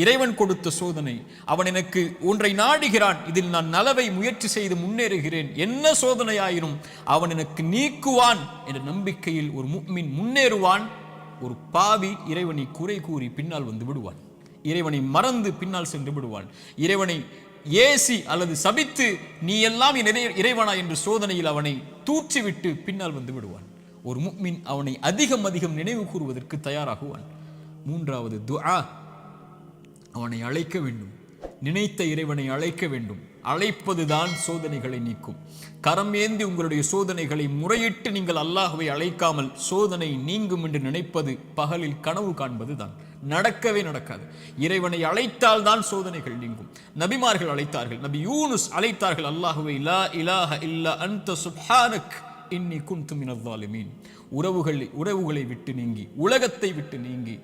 இறைவன் கொடுத்த சோதனை. அவன் எனக்கு ஒன்றை நாடுகிறான், இதில் நான் நலவை முயற்சி செய்து முன்னேறுகிறேன், என்ன சோதனையாயினும் அவன் எனக்கு நீக்குவான் என்ற நம்பிக்கையில் ஒரு முஃமின் முன்னேறுவான். ஒரு பாவி இறைவனை குறை கூறி பின்னால் வந்து விடுவான், இறைவனை மறந்து பின்னால் சென்று விடுவான், இறைவனை ஏசி அல்லது சபித்து நீ எல்லாம் இறைவனா என்று சோதனையில் அவனை தூற்றிவிட்டு பின்னால் வந்து விடுவான். ஒரு முஃமின் அவனை அதிகம் அதிகம் நினைவு கூறுவதற்கு தயாராகுவான். மூன்றாவது துஆ, அவனை அழைக்க வேண்டும், நினைத்த இறைவனை அழைக்க வேண்டும். அழைப்பதுதான் சோதனைகளை நீக்கும். கரம் ஏந்தி உங்களுடைய சோதனைகளை முறையிட்டு நீங்கள் அல்லாஹ்வை அழைக்காமல் சோதனை நீங்கும் என்று நினைப்பது பகலில் கனவு காண்பது தான். நடக்கவே நடக்காது. இறைவனை அழைத்தால் தான் சோதனைகள் நீங்கும். நபிமார்கள் அழைத்தார்கள், நபி யூனுஸ் அழைத்தார்கள் அல்லாஹ்வை, லா இலாஹ இல்லா அன்த சுப்ஹானக் இன்னி குன்து மினல் ஸாலிமீன். உறவுகளை விட்டு நீங்கி, உலகத்தை விட்டு நீங்கி